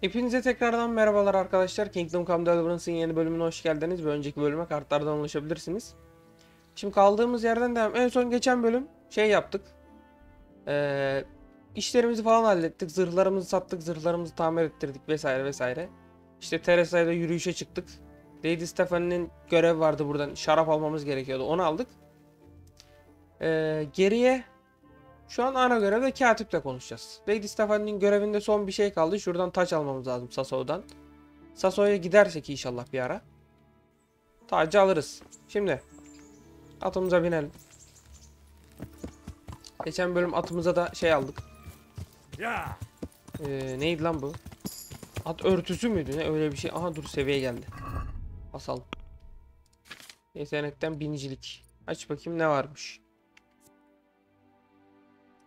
Hepinize tekrardan merhabalar arkadaşlar. Kingdom Come Delivarence'ın yeni bölümüne hoş geldiniz. Bir önceki bölüme kartlardan ulaşabilirsiniz. Şimdi kaldığımız yerden devam. En son geçen bölüm şey yaptık. İşlerimizi falan hallettik. Zırhlarımızı sattık. Zırhlarımızı tamir ettirdik vesaire vesaire. İşte Teresa'yla yürüyüşe çıktık. Lady Stephanie'nin görevi vardı buradan. Şarap almamız gerekiyordu. Onu aldık. Geriye şu an ana görevde katiple konuşacağız. Lady Stephanie'nin görevinde son bir şey kaldı. Şuradan taç almamız lazım Sasso'dan. Sasso'ya gidersek inşallah bir ara tacı alırız. Şimdi atımıza binelim. Geçen bölüm atımıza da şey aldık. Neydi lan bu? At örtüsü müydü? Ne öyle bir şey. Aha dur seviye geldi. Basalım. Yetenekten binicilik. Aç bakayım ne varmış.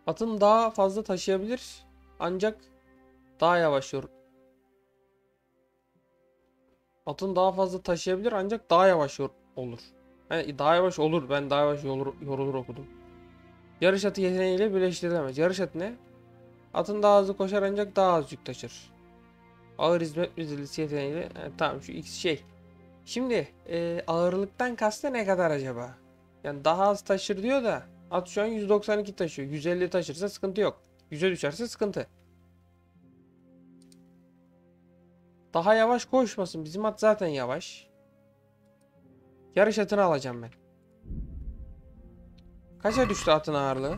Atın daha fazla taşıyabilir. Ancak daha yavaş Atın daha fazla taşıyabilir ancak daha yavaş olur. Yani daha yavaş olur. Ben daha yavaş yorulur okudum. Yarış atı yeteneğiyle birleştirilemez. Yarış atı ne? Atın daha hızlı koşar ancak daha az yük taşır. Ağır hizmet düzilisi yeteneğiyle. Yani tamam şu X şey. Şimdi ağırlıktan kastı ne kadar acaba? Yani daha az taşır diyor da at şu an 192 taşıyor. 150 taşırsa sıkıntı yok. 100'e düşerse sıkıntı. Daha yavaş koşmasın. Bizim at zaten yavaş. Yarış atını alacağım ben. Kaça düştü atın ağırlığı?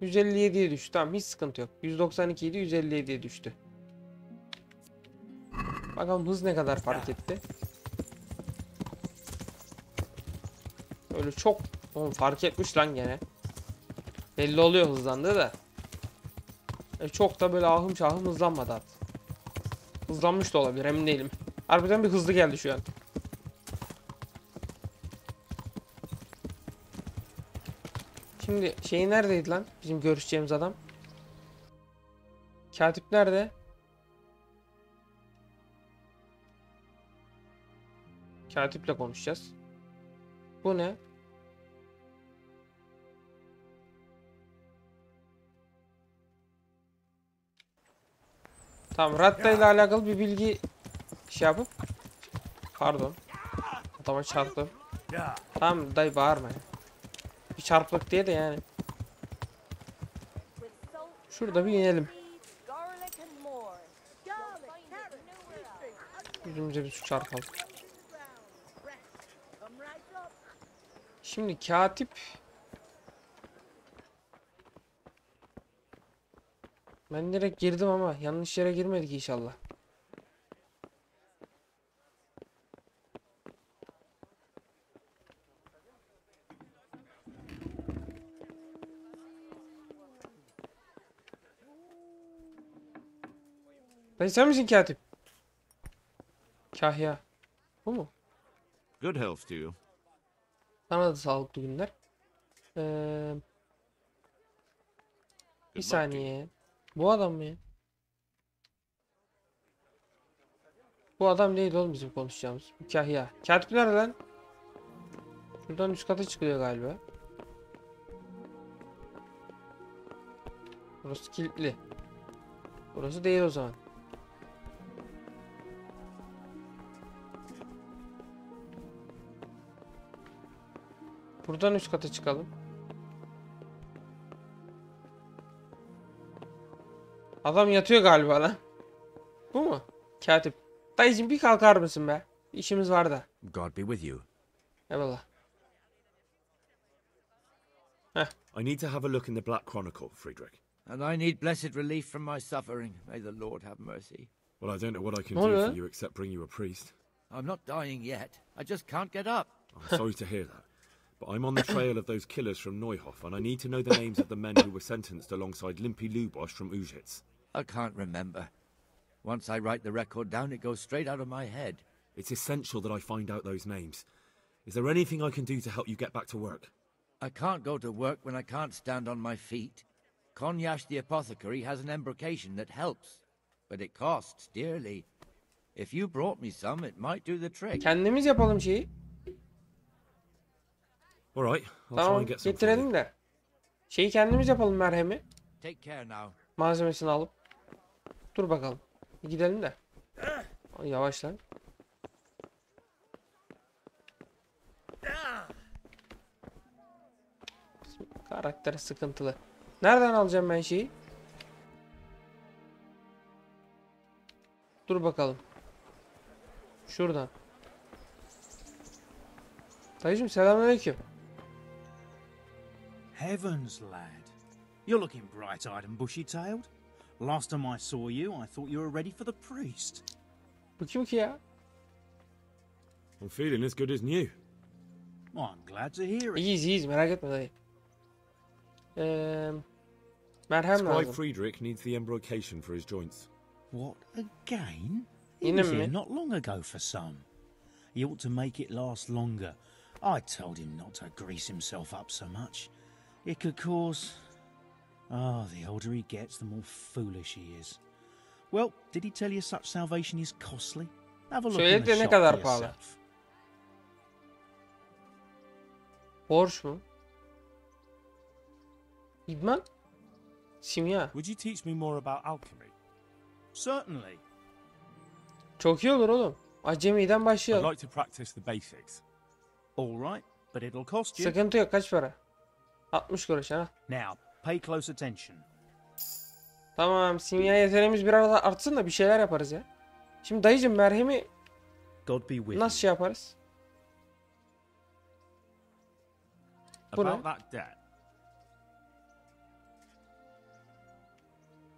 157'ye düştü. Tamam hiç sıkıntı yok. 192 idi 157'ye düştü. Bakalım hız ne kadar fark etti. Öyle çok fark etmiş lan gene. Belli oluyor hızlandığı da. Çok da böyle ahım şahım hızlanmadı at. Hızlanmış da olabilir emin değilim. Harbiden bir hızlı geldi şu an. Şimdi şey neredeydi lan? Bizim görüşeceğimiz adam. Katip nerede? Katiple konuşacağız. Bu ne? Tamam Ratta ile alakalı bir bilgi şey yapıp. Pardon. Adama çarptım. Tamam dayı bağırma ya. Bir çarplık diye de yani. Şurada bir inelim. Yüzümüze bir su çarpalım. Şimdi katip. Ben direkt girdim ama yanlış yere girmedik inşallah. Dayı sen misin katip? Kahya. Bu mu? Good health to you. Sana da sağlıklı günler. Bir saniye. Bu adam mı ya? Bu adam değil oğlum bizim konuşacağımız. Kahya. Katip nerede lan? Şuradan üst kata çıkıyor galiba. Burası kilitli. Burası değil o zaman. Buradan üst kata çıkalım. Adam yatıyor galiba lan. Bu mu? Katip. Dayıcım bir kalkar mısın be? İşimiz var da. God be with you. Eyvallah. I need to have a look in the Black Chronicle, Friedrich. And I need blessed relief from my suffering. May the Lord have mercy. Well, I don't know what I can Oh, do yeah? for you except bring you a priest. I'm not dying yet. I just can't get up. I'm sorry to hear that. But I'm on the trail of those killers from Neuhof, and I need to know the names of the men who were sentenced alongside Limpy Lubosh from Ujits. I can't remember. Once I write the record down, it goes straight out of my head. It's essential that I find out those names. Is there anything I can do to help you get back to work? I can't go to work when I can't stand on my feet. Konyash the apothecary has an embrocation that helps, but it costs dearly. If you brought me some, it might do the trick. Kendimiz yapalım şeyi. All right, I'll try Tamam and get some for you. getirelim de. Şeyi kendimiz yapalım merhemi. Take care now. Malzemesini alıp. Dur bakalım. Gidelim de. Yavaş lan. Karakter sıkıntılı. Nereden alacağım ben şeyi? Dur bakalım. Şuradan. Dayıcım selamünaleyküm. Heavens, lad. You're looking bright-eyed and bushy-tailed. Last time I saw you, I thought you were ready for the priest. Bu kim ki ya? I'm feeling as good as new. I'm glad to hear it. İyiyiz merak etme dayı. Merhem Scribe lazım. Friedrich needs the embrocation for his joints. What, again? He Yine was mi? here not long ago for some. He ought to make it last longer. I told him not to grease himself up so much. It could cause... Oh, the older he gets, the more foolish he is. Well, did he tell you such salvation is costly? Have a look in Söyledi the de ne shop kadar for pahalı? yourself. Borç mu? İdman? Simya. Would you teach me more about alchemy? Certainly. Çok iyi olur oğlum. Acemiden I'd başlayalım. like to practice the basics. All right, but it'll cost you. Sıkıntı yok. Kaç para? 60 kuruş ha. Now, pay close attention. Tamam. Simya yeteneğimiz biraz artsın da bir şeyler yaparız ya. Şimdi dayıcım merhemi God be with nasıl şey yaparız? Bu ne? About that debt.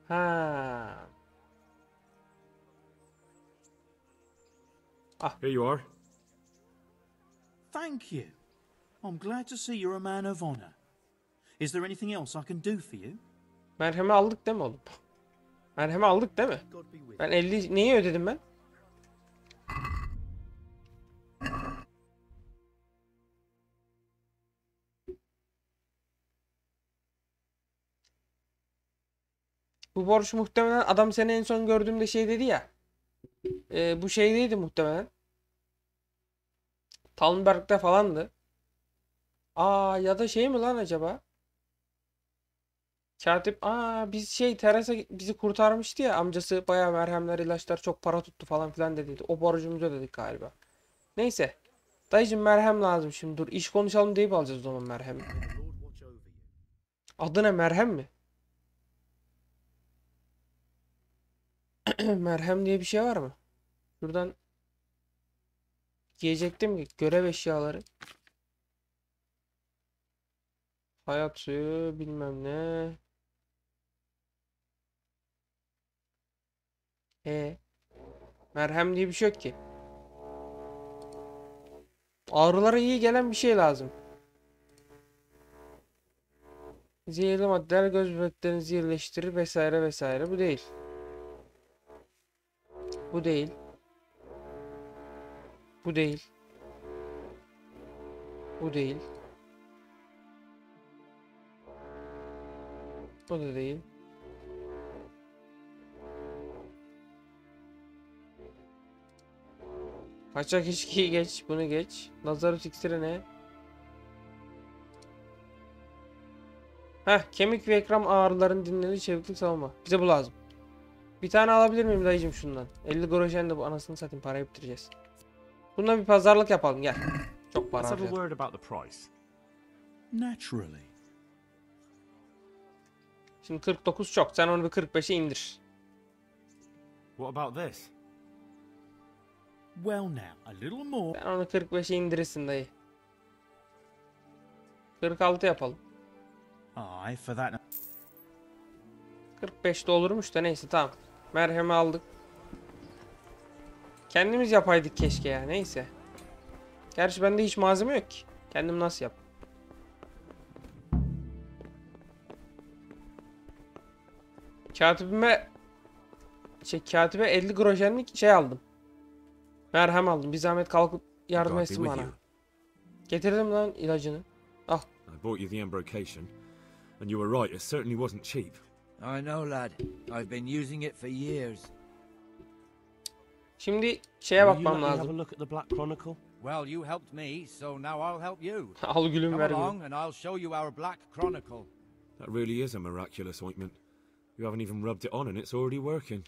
Ha. Here you are. Thank you. I'm glad to see you're a man of honor. Is there anything else I can do for you? Merhemi aldık değil mi oğlum? Merhemi aldık değil mi? God be with Ben 50 neyi ödedim ben? Bu borç muhtemelen adam seni en son gördüğümde şey dedi ya. Bu şeydeydi muhtemelen. Talmberg'de falandı. Aa ya da şey mi lan acaba? Katip biz şey Teresa bizi kurtarmıştı ya, amcası bayağı merhemler ilaçlar çok para tuttu falan filan dediydi. O borcumuzu ödedik galiba. Neyse. Dayıcım merhem lazım şimdi, dur iş konuşalım deyip alacağız o zaman merhemi. Adı ne, merhem mi? Merhem diye bir şey var mı? Şuradan giyecektim ki görev eşyaları. Hayat suyu bilmem ne. Merhem diye bir şey yok ki. Ağrılara iyi gelen bir şey lazım. Zehirli maddeler göz bebeklerinizi iyileştirir vesaire vesaire. Bu değil. Bu değil. Bu değil. Bu değil. Bu da değil. Kaçak içkiyi geç, bunu geç. Nazarı iksiri ne? Kemik ve ekran ağrıların dinleri, çeviklik savunma. Bize bu lazım. Bir tane alabilir miyim dayıcım şundan? 50 groschen de bu, anasını satayım, parayı bitireceğiz. Bundan bir pazarlık yapalım gel. Çok para Let's have a harcayalım. word about the price. Naturally. Şimdi 49 çok. Sen onu bir 45'e indir. What about this? Well now, a little more. Sen onu 45'e indirirsin dayı. 46 yapalım. Aye, for that. 45 de olurmuş da neyse tamam. Merhemi aldık. Kendimiz yapaydık keşke ya, neyse. Gerçi bende hiç malzeme yok ki. Kendim nasıl yap? Katibe 50 groşenlik şey aldım. Merhem aldım. Bir zahmet kalkıp yardım God be etsin with bana. you. Getirdim lan ilacını. Al. I bought you the embrocation, and you were right, it certainly wasn't cheap. I know, lad. I've been using it for years. Şimdi şeye Will you bakmam let me have a lazım. look at the Black Chronicle? Well, you helped me, so now I'll help you. Al gülüm Come ver along gülüm. and I'll show you our Black Chronicle. That really is a miraculous ointment. You haven't even rubbed it on and it's already working.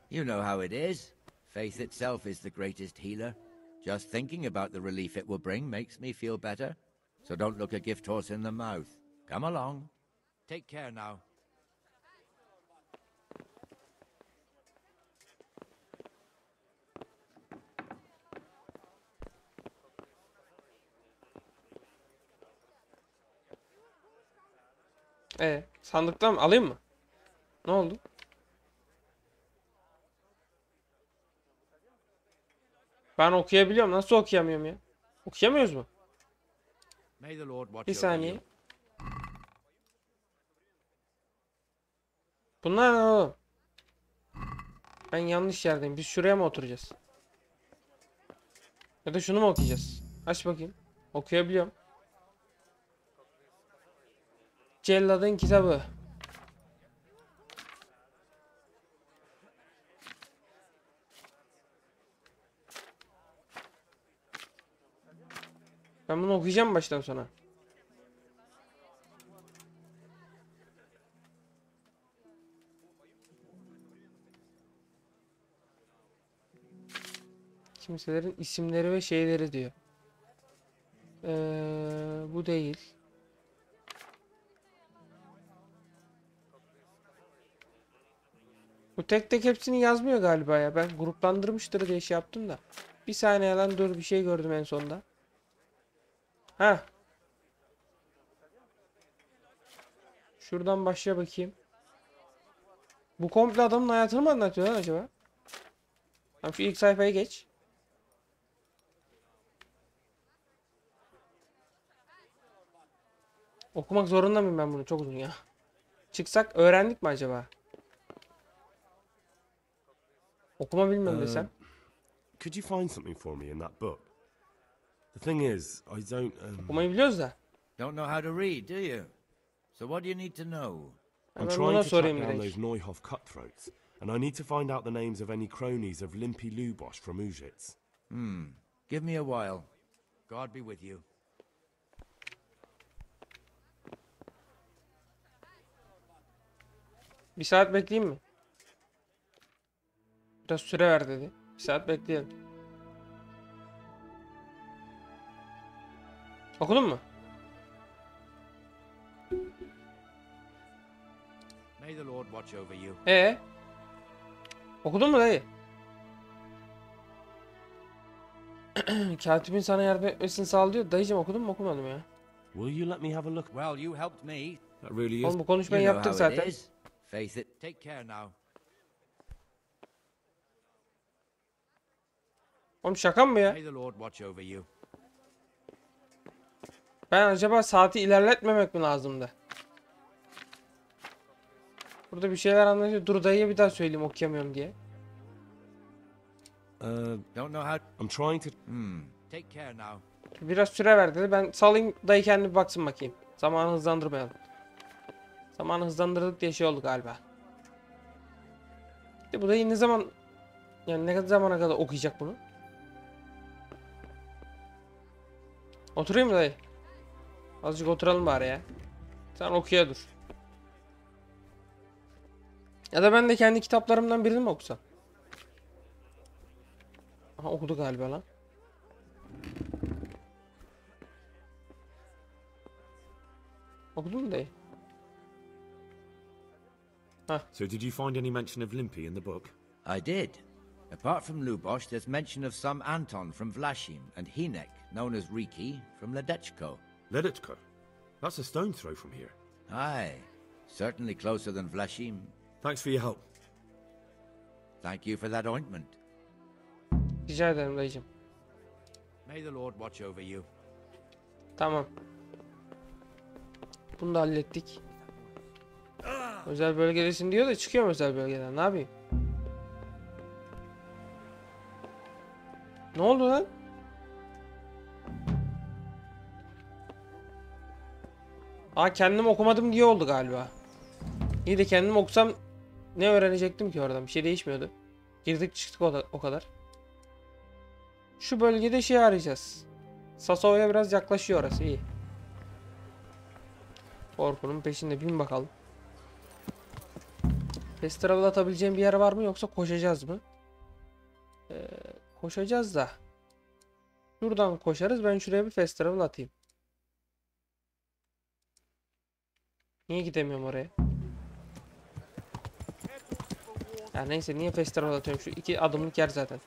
You know how it is. Faith itself is the greatest healer. Just thinking about the relief it will bring makes me feel better. So don't look a gift horse in the mouth. Come along. Take care now. Sandıktan mı? Alayım mı? Ne oldu? Ben okuyabiliyorum. Nasıl okuyamıyorum ya? Okuyamıyoruz mu? May the Lord watch Bir over saniye. you. Bunlar ne oğlum? Ben yanlış yerdeyim. Biz şuraya mı oturacağız? Ya da şunu mu okuyacağız? Aç bakayım. Okuyabiliyorum. Celladın kitabı. Ben bunu okuyacağım baştan sona. Kimselerin isimleri ve şeyleri diyor. Bu değil. Bu tek tek hepsini yazmıyor galiba ya. Ben gruplandırmıştır diye şey yaptım da. Bir saniye lan, dur, bir şey gördüm en sonda. Ha. Şuradan başla bakayım. Bu komple adamın hayatını mı anlatıyor lan acaba? Tamam, şu ilk sayfaya geç. Okumak zorunda mıyım ben bunu? Çok uzun ya. Çıksak öğrendik mi acaba? Okuma bilmiyorum desem. Could you find something for me in that book? The thing is, I don't. Okumayı biliyoruz da. Don't know how to read, do you? So what do you need to know? I'm Ben trying buna to track sorayım down direkt. those Neuhoff cutthroats, and I need to find out the names of any cronies of Limpy Lubosh from Ujits. Give me a while. God be with you. Bir saat bekleyeyim mi? Biraz süre ver dedi. Bir saat bekleyelim. Okudun mu? May the Lord watch over you. Okudun mu dayı? Katibin sana yardım etmesini sağlıyor. Dayıcım, okudun mu? Okumadım ya. Will you let me have a look? Well, you helped me. That really is. Oğlum bu You konuşmayı know yaptık how it zaten. is. Faith it. Take care now. Oğlum şaka mı ya? May the Lord watch over you. Ben acaba saati ilerletmemek mi lazımdı? Burada bir şeyler anlatıyor. Dur dayıya bir daha söyleyeyim okuyamıyorum diye. Don't know how. I'm trying to. Take care now. Biraz süre ver dedi. Ben salayım, dayı kendi bir baksın bakayım. Zamanı hızlandırmayalım. Zamanı hızlandırdık diye şey oldu galiba. De bu dayı ne zaman, yani ne kadar zamana kadar okuyacak bunu? Oturayım mı dayı? Azıcık oturalım bari ya. Sen okuya dur. Ya da ben de kendi kitaplarımdan birini mi okusam? Aha, okudu galiba lan. Okudun mu dayı? So did you find any mention of Limpy in the book? I did. Apart from Lubosh, there's mention of some Anton from Vlashim and Hinek, known as Riki, from Ledechko. Leditko? That's a stone throw from here. Aye, certainly closer than Vlashim. Thanks for your help. Thank you for that ointment. Rica ederim dayıcım. May the Lord watch over you. Tamam. Bunu da hallettik. Özel bölgedesin diyor da çıkıyorum özel bölgeden. Ne yapayım? Ne oldu lan? Aa, kendim okumadım diye oldu galiba. İyi de kendim okusam ne öğrenecektim ki oradan? Bir şey değişmiyordu. Girdik çıktık o kadar. Şu bölgede şey arayacağız. Sasova'ya biraz yaklaşıyor orası, iyi. Korkunun peşinde, bin bakalım. Fast travel atabileceğim bir yer var mı yoksa koşacağız mı? Koşacağız da. Şuradan koşarız. Ben şuraya bir fast travel atayım. Niye gidemiyorum oraya? Ya neyse, niye fast travel atıyorum? Şu 2 adımlık yer zaten.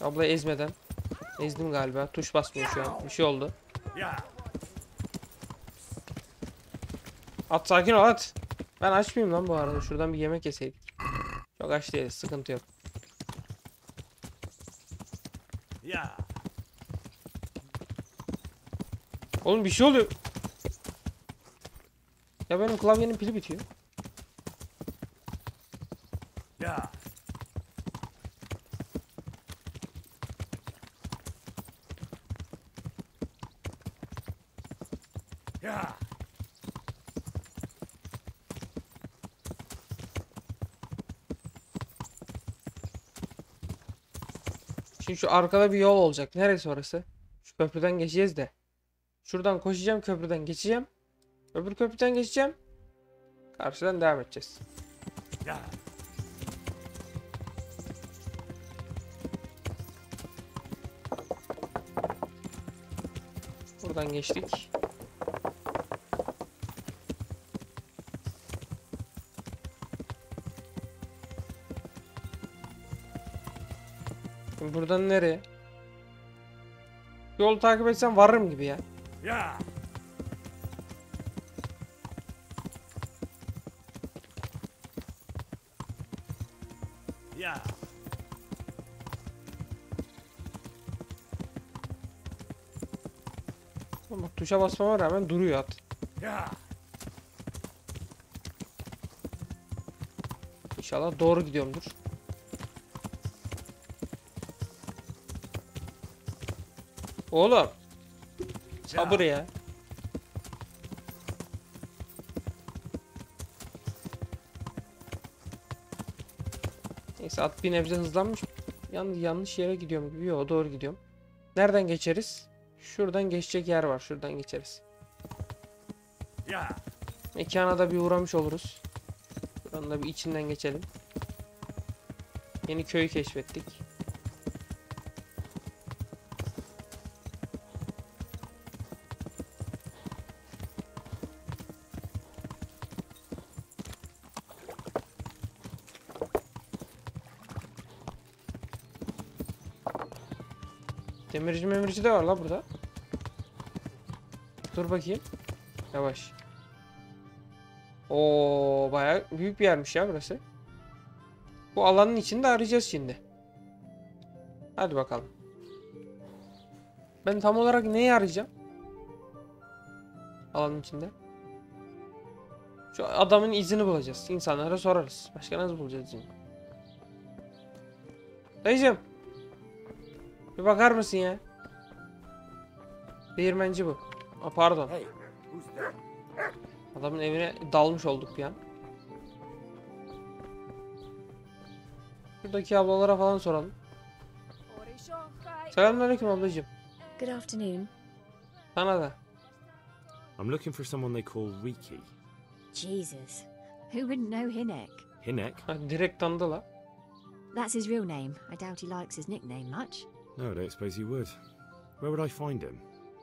Ablayı ezmeden. Ezdim galiba. Tuş basmıyor şu an. Bir şey oldu. At, sakin ol at. Ben aç mıyım lan bu arada? Şuradan bir yemek yeseydik. Çok aç değiliz. Sıkıntı yok. Oğlum bir şey oluyor. Ya benim klavyenin pili bitiyor. Şimdi şu arkada bir yol olacak. Neresi orası? Şu köprüden geçeceğiz de. Şuradan koşacağım, köprüden geçeceğim. Öbür köprüden geçeceğim. Karşıdan devam edeceğiz. Buradan geçtik. Şimdi buradan nereye? Yolu takip etsem varırım gibi ya. Bak, tuşa basmama rağmen duruyor at. İnşallah doğru gidiyorumdur. Oğlum. Sabır ya. Neyse, at bir nebze hızlanmış. Yanlış yere gidiyorum gibi. Yok, doğru gidiyorum. Nereden geçeriz? Şuradan geçecek yer var. Şuradan geçeriz. Mekana da bir uğramış oluruz. Buranın da bir içinden geçelim. Yeni köyü keşfettik. Demirci de var la burada. Dur bakayım. Yavaş. Oo, bayağı büyük bir yermiş ya burası. Bu alanın içinde arayacağız şimdi. Hadi bakalım. Ben tam olarak neyi arayacağım? Alanın içinde. Şu adamın izini bulacağız. İnsanlara sorarız. Başka nasıl bulacağız izini? Dayıcım. Bir bakar mısın ya? Değirmenci bu. Aa, pardon. Adamın evine dalmış olduk bir an. Şuradaki ablalara falan soralım. Selamünaleyküm ablacığım. Good afternoon. Sana da. I'm looking for someone they call Riki. Jesus. Who wouldn't know Hinek? Hinek? Ha, direkt tanıdı la. That's his real name. I doubt he likes his nickname much. No, I don't suppose he would. Where would I find him?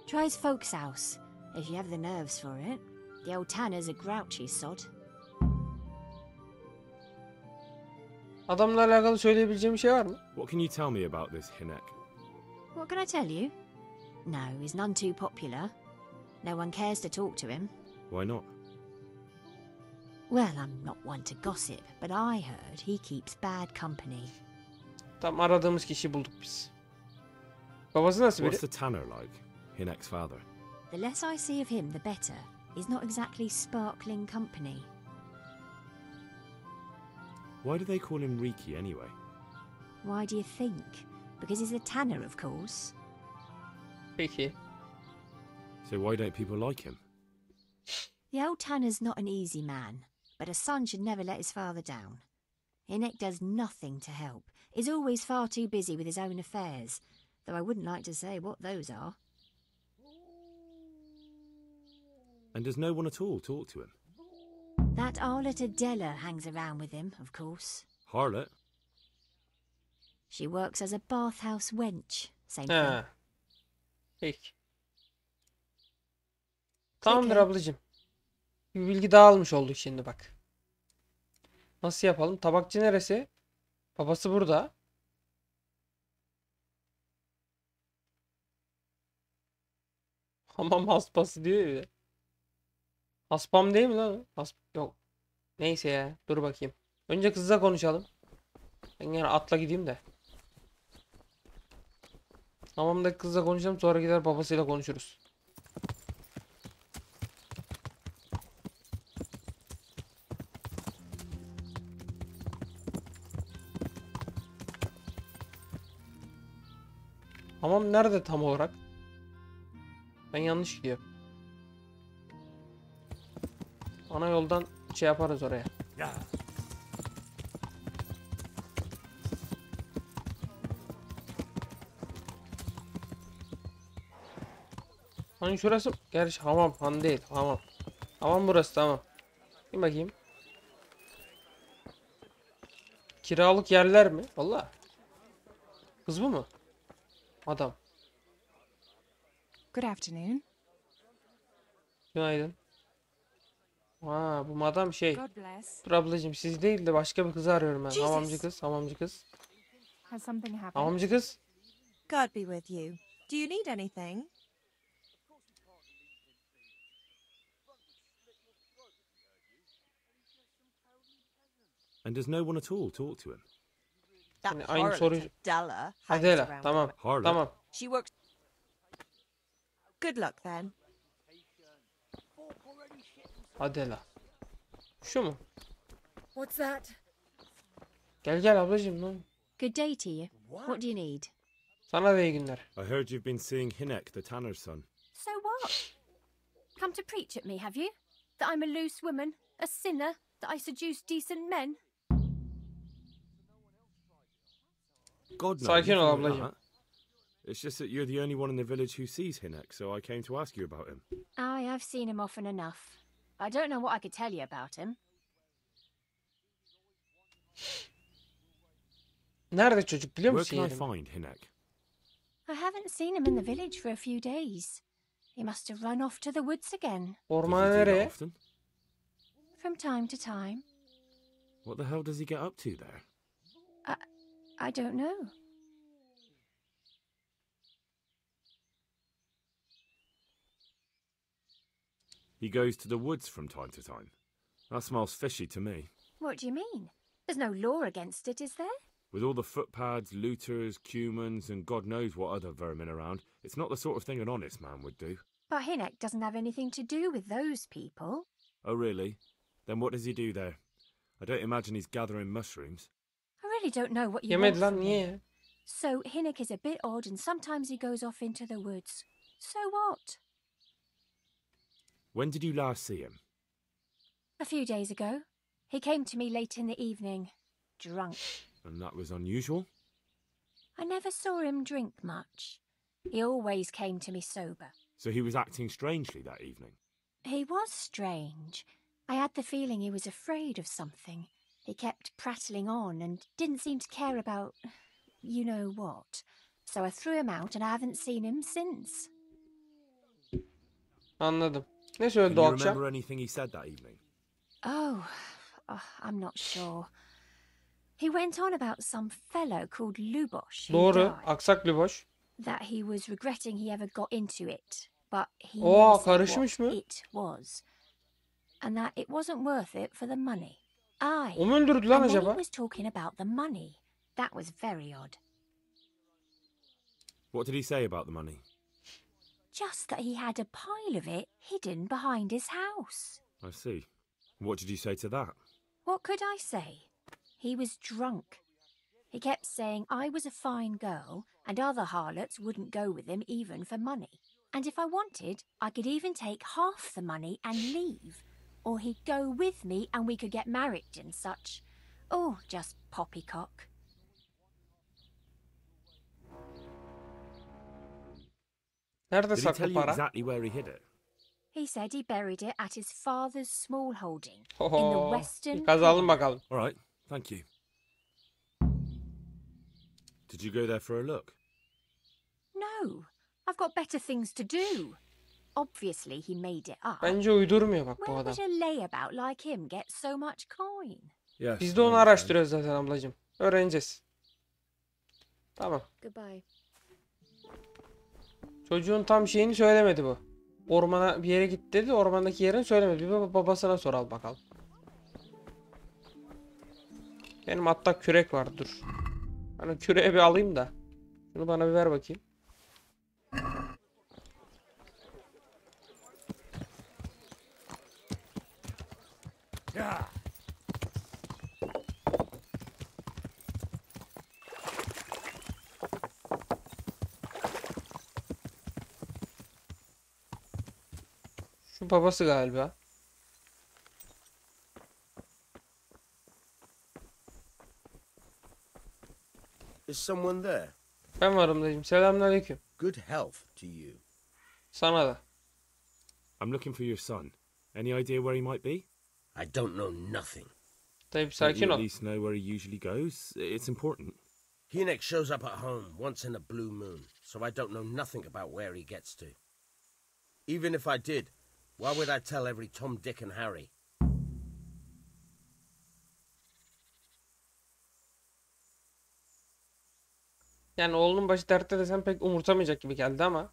Try his folks' house, if you have the nerves for it. The old tanner's a grouchy sod. Adamla alakalı söyleyebileceğim bir şey var mı? What can you tell me about this Hinek? What can I tell you? No, he's none too popular. No one cares to talk to him. Why not? Well, I'm not one to gossip, but I heard he keeps bad company. Tam aradığımız kişiyi bulduk biz. Babası nasıl biri? What's the tanner like? Hinek's father. The less I see of him, the better. He's not exactly sparkling company. Why do they call him Riki anyway? Why do you think? Because he's a tanner, of course. Peki. So why don't people like him? The old tanner's not an easy man, but a son should never let his father down. Hinek does nothing to help. He's always far too busy with his own affairs, though I wouldn't like to say what those are. And does no one at all talk to him? That harlot Adela hangs around with him, of course. Harlot? She works as a bathhouse wench. Same thing. He. Peki. Tamamdır Peki. ablacığım. Bir bilgi daha almış olduk şimdi bak. Nasıl yapalım? Tabakçı neresi? Babası burada. Hamam haspası diyor ya. Haspam değil mi lan? Yok. Neyse ya. Dur bakayım. Önce kızla konuşalım. Ben gene atla gideyim de. Hamamdaki kızla konuşalım, sonra gider babasıyla konuşuruz. Hamam nerede tam olarak? Ben yanlış gidiyorum. Ana yoldan şey yaparız oraya. Hani şurası? Gerçi hamam, han değil, hamam. Hamam burası, tamam. Bir bakayım. Kiralık yerler mi? Vallahi. Kız bu mu? Adam. Good afternoon. Günaydın. Aa, bu madam şey. God bless. Dur ablacığım, siz değil de başka bir kızı arıyorum ben. Jesus. Hamamcı kız, hamamcı kız. Has something happened? Hamamcı kız. God be with you. Do you need anything? And does no one at all talk to him? That Yani aynı harlot soruyu... Adela hangs Adela, around tamam. with Harlot? Tamam. She works. Good luck then. Adela. Şu mu? What's that? Gel gel ablacığım lan. Good day to you. What do you need? Sana da iyi günler. I heard you've been seeing Hinek, the tanner's son. So what? Come to preach at me, have you? That I'm a loose woman, a sinner, that I seduce decent men? God, no. Sakin ol nothing like ablacığım. that. It's just that you're the only one in the village who sees Hinek, so I came to ask you about him. Aye, I've seen him often enough. I don't know what I could tell you about him. Nerede çocuk biliyor Where musun can I yerini? find Hinek? I haven't seen him in the village for a few days. He must have run off to the woods again. Does Ormana he do that nereye? often? From time to time. What the hell does he get up to there? I don't know. He goes to the woods from time to time. That smells fishy to me. What do you mean? There's no law against it, is there? With all the footpads, looters, cumans, and God knows what other vermin around, it's not the sort of thing an honest man would do. But Hinek doesn't have anything to do with those people. Oh, really? Then what does he do there? I don't imagine he's gathering mushrooms. I really don't know what you Yemedi want lan from niye me. ya? So Hinek is a bit odd and sometimes he goes off into the woods. So what? When did you last see him? A few days ago. He came to me late in the evening. Drunk. And that was unusual? I never saw him drink much. He always came to me sober. So he was acting strangely that evening? He was strange. I had the feeling he was afraid of something. He kept prattling on and didn't seem to care about you know what. So I threw him out and I haven't seen him since. Anladım. Ne Can söyledi you o akşam? remember anything he said that evening? Oh, I'm not sure. He went on about some fellow called Lubosh who Doğru. died, Aksak Lüboş. that he was regretting he ever got into it, but he Oo, never said karışmış what mı? it was, and that it wasn't worth it for the money. Aye, O mu öldürdü lan and then acaba? he was talking about the money. That was very odd. What did he say about the money? Just that he had a pile of it hidden behind his house. I see. What did you say to that? What could I say? He was drunk. He kept saying I was a fine girl and other harlots wouldn't go with him even for money. And if I wanted, I could even take half the money and leave. Or he'd go with me and we could get married and such. Oh, just poppycock. Nerede Did he tell saklı you para? exactly where he hid it? He said he buried it at his father's small holding in the Oho. western. Bir kazalım bakalım. All right, thank you. Did you go there for a look? No, I've got better things to do. Obviously, he made it up. Bence uydurmuyor bak bu Where adam. would a layabout like him get so much coin? Yes. Biz de onu araştırıyoruz zaten ablacığım. Öğreneceğiz. Tamam. Goodbye. Çocuğun tam şeyini söylemedi bu. Ormana bir yere gitti dedi. Ormandaki yerini söylemedi. Bir babasına soralım bakalım. Benim hatta kürek var. Dur. Ben o küreği bir alayım da. Şunu bana bir ver bakayım. Şu babası galiba. Is someone there? Ben varım dayıcım. Selamünaleyküm. Good health to you. Sana da. I'm looking for your son. Any idea where he might be? I don't know nothing. Dayı bir Don't sakin you at ol. least know where he usually goes? It's important. Hinek shows up at home once in a blue moon, so I don't know nothing about where he gets to. Even if I did, why would I tell every Tom, Dick and Harry? Yani oğlunun başı dertte desem pek umursamayacak gibi geldi ama. Your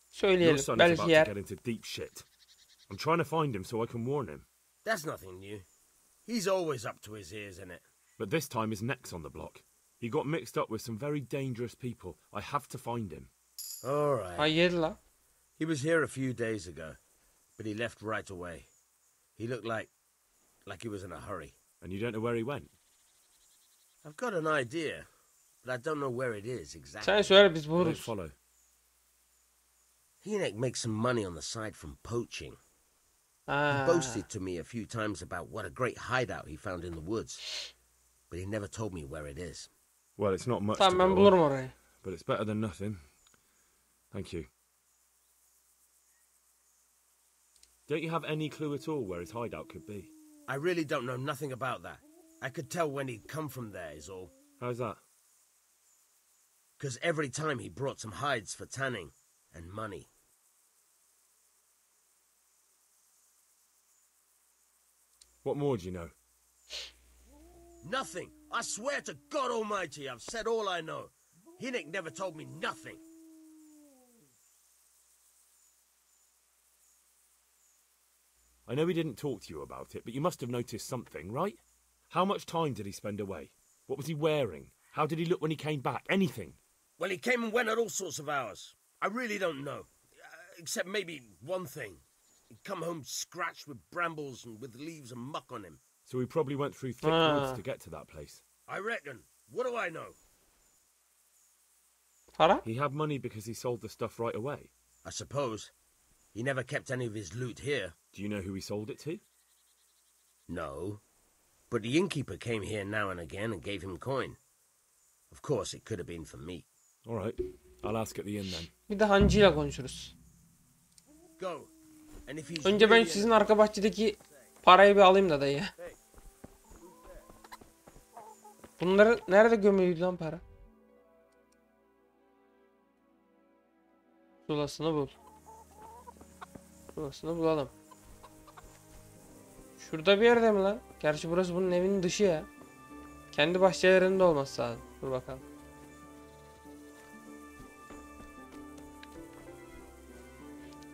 Söyleyelim. son is Belki about to yer. get into deep shit. I'm trying to find him so I can warn him. That's nothing new. He's always up to his ears in it. But this time his neck's on the block. He got mixed up with some very dangerous people. I have to find him. All right. Ay yedi la. He was here a few days ago, but he left right away. He looked like he was in a hurry. And you don't know where he went? I've got an idea, but I don't know where it is exactly. Sen söyle biz I don't buluruz. follow. Hinek makes some money on the side from poaching. He Ha. boasted to me a few times about what a great hideout he found in the woods, but he never told me where it is. Well, it's not much Tamam to ben go bulurum on, orayı. but it's better than nothing. Thank you. Don't you have any clue at all where his hideout could be? I really don't know nothing about that. I could tell when he'd come from there is all. How's that? Because every time he brought some hides for tanning and money. What more do you know? Nothing. I swear to God Almighty, I've said all I know. Hinek never told me nothing. I know he didn't talk to you about it, but you must have noticed something, right? How much time did he spend away? What was he wearing? How did he look when he came back? Anything? Well, he came and went at all sorts of hours. I really don't know. Except maybe one thing. He'd come home scratched with brambles and with leaves and muck on him. So he probably went through thick woods to get to that place. I reckon. What do I know? Para? He had money because he sold the stuff right away. I suppose. He never kept any of his loot here. Do you know who he sold it to? No. But the innkeeper came here now and again and gave him coin. Of course, it could have been for meat. All right, I'll ask at the inn then. Bir de hancıyla konuşuruz. Go. And if he's Önce ben really sizin arka bahçedeki parayı bir alayım da dayı. Bunları nerede gömülüydü lan para? Sulasını bul. Sulasını bulalım. Şurada bir yerde mi lan? Gerçi burası bunun evinin dışı ya. Kendi bahçelerinde olması lazım. Dur bakalım.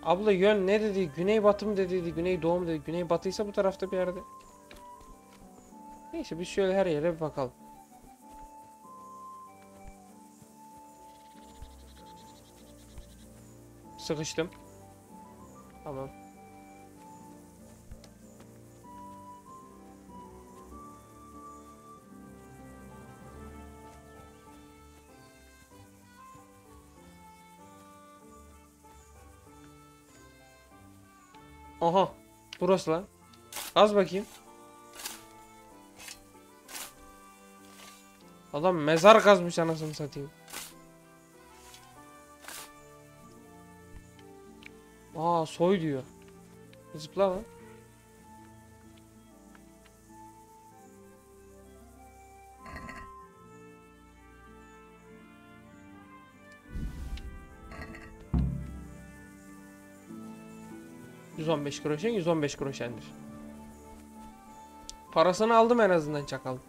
Abla yön ne dedi? Güney batı mı dedi? Güney doğu mu dedi? Güney batıysa bu tarafta bir yerde. Neyse biz şöyle her yere bir bakalım. Sıkıştım. Tamam. Aha. Burası lan. Az bakayım. Adam mezar kazmış anasını satayım. Aa soy diyor. Zıpla lan. ...115 groşen 115 groşendir. Parasını aldım en azından çakalım.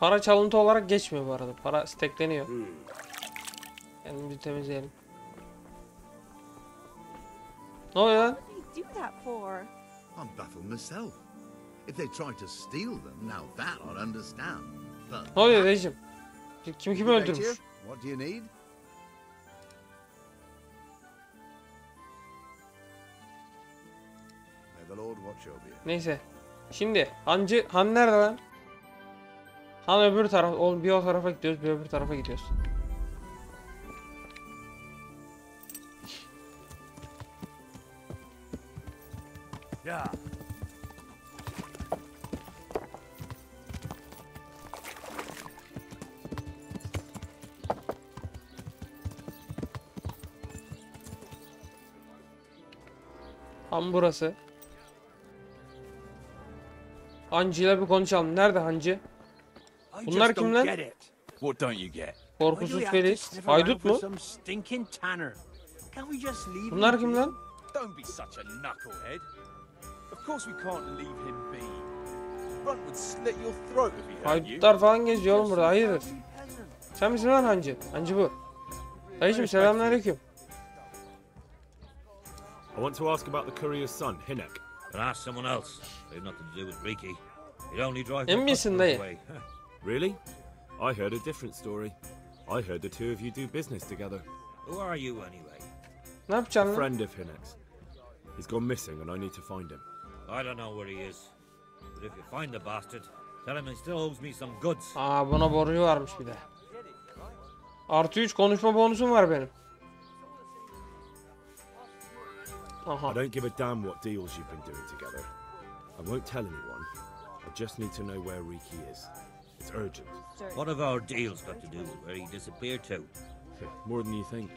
Para çalıntı olarak geçmiyor bu arada. Para stackleniyor. Kendimizi temizleyelim. Ne oluyor lan? What do you do that for? I'm baffled myself. If they try to steal them, now that I'd understand. But Ne oluyor dayıcım? Kim kimi öldürmüş? what do you need? May the Lord watch over you. Neyse. Şimdi Han nerede lan? Han öbür taraf. Bir o tarafa gidiyoruz, bir öbür tarafa gidiyoruz. Yeah. Han burası. Hancı'yla bir konuşalım. Nerede Hancı? Bunlar kim lan? What don't you get? Korkusuz Feliz. Haydut mu? Bunlar kim lan? Don't be such a knucklehead. Of course we can't leave him be. Brunt would slit your throat if he had you. Haydutlar falan geziyor oğlum burada. Hayırdır? Sen misin lan Hancı? Hancı bu. Dayıcım selamünaleyküm. I want to ask about the courier's son, Hinek. But ask someone else. They've nothing to do with Riki. He'd only drive Emin misin dayı? Really? I heard a different story. I heard the two of you do business together. Who are you anyway? Ne A yapacaksın lan? friend of Hinek's. He's gone missing and I need to find him. I don't know where he is. But if you find the bastard, tell him he still owes me some goods. Aa buna borcu varmış bir de. +3 konuşma bonusum var benim. Aha. I don't give a damn what deals you've been doing together. I won't tell anyone. I just need to know where Riki is. It's urgent. What have our deals got to do with where he disappeared to? More than you think.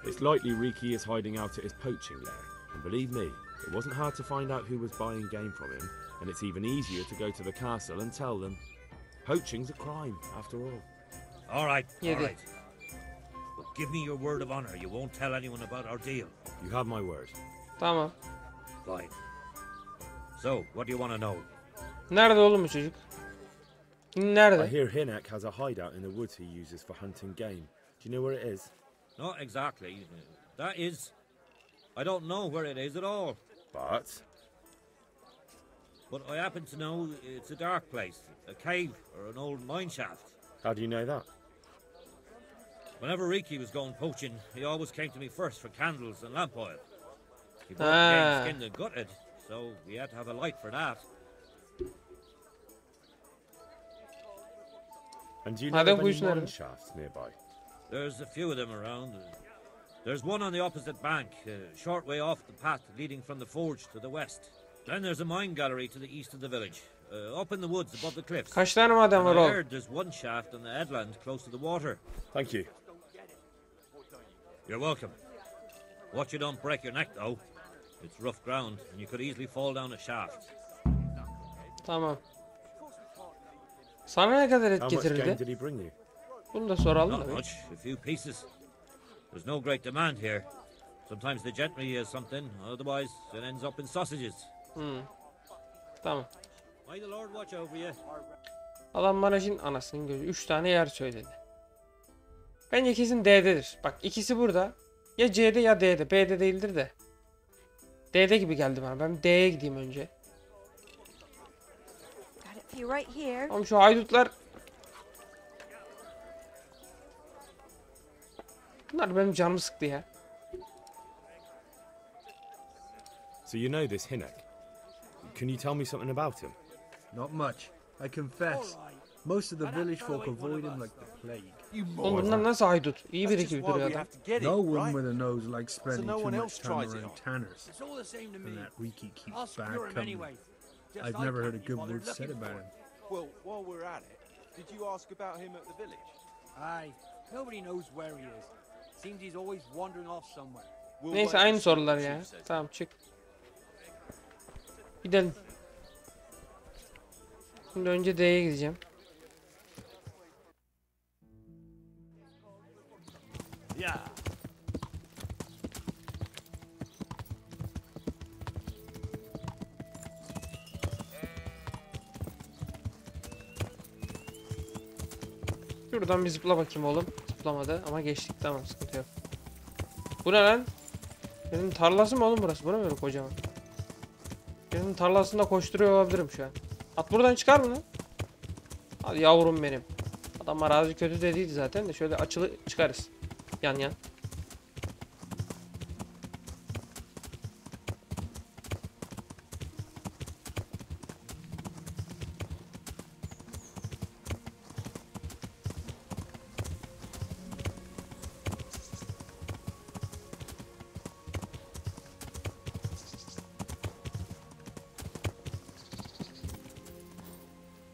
It's likely Riki is hiding out at his poaching lair. And believe me, it wasn't hard to find out who was buying game from him, and it's even easier to go to the castle and tell them. Poaching's a crime, after all. All right, Yeah, all right. But give me your word of honor you won't tell anyone about our deal. You have my word. Tamam. Fine. So, what do you want to know? Nerede oğlum bu çocuk? I Nerede? hear Hinek has a hideout in the woods he uses for hunting game. Do you know where it is? Not exactly. That is... I don't know where it is at all. But I happen to know it's a dark place. A cave or an old mine shaft. How do you know that? Whenever Riki was going poaching, he always came to me first for candles and lamp oil. He brought game skinned and gutted, so we had to have a light for that. And do you know of any mine shafts nearby? There's a few of them around. There's one on the opposite bank, a short way off the path leading from the forge to the west. Then there's a mine gallery to the east of the village, up in the woods above the cliffs. Kaç tane maden var I oğlum? heard there's one shaft on the headland close to the water. Thank you. You're welcome. Watch you don't break your neck, though. It's rough ground, and you could easily fall down a shaft. Tamam. Sana ne kadar et How much game getirirdi? did he bring you? Bunu da soralım Not da. much, a few pieces. There's no great demand here. Sometimes the gentry has something, otherwise it ends up in sausages. Tamam. May the Lord watch over you. Adam bana şimdi anasının gözü 3 tane yer söyledi. Bence kesin D'dedir. Bak ikisi burada. Ya C'de ya D'de. B'de değildir de. D'de gibi geldi bana. Ben D'ye gideyim önce. Got it for you right here. Ama şu haydutlar... Bunlar benim canımı sıktı ya. So you know this Hinek. Can you tell me something about him? Not much, I confess. Most of the village folk avoid him like the plague. Oğlum bunlar nasıl haydut? İyi biri gibi duruyor adam. No one with a nose likes spending too much time around tanners. And that Riki keeps bad company. I've never heard a good word said about him. Well, while we're at it, did you ask about him at the village? Aye, nobody knows where he is. Seems he's always wandering off somewhere. Neyse aynı sorular ya. Tamam çık. Gidelim. Şimdi önce D'ye gideceğim. Ya. Şuradan bir zıpla bakayım oğlum. Zıplamadı ama geçtik, tamam, sıkıntı yok. Bu ne lan? Benim tarlası mı oğlum burası? Bu ne böyle kocaman? Benim tarlasında koşturuyor olabilirim şu an. At buradan çıkar mı lan? Hadi yavrum benim. Adam arazi kötü de değildi zaten de, şöyle açılı çıkarız. Yan yan.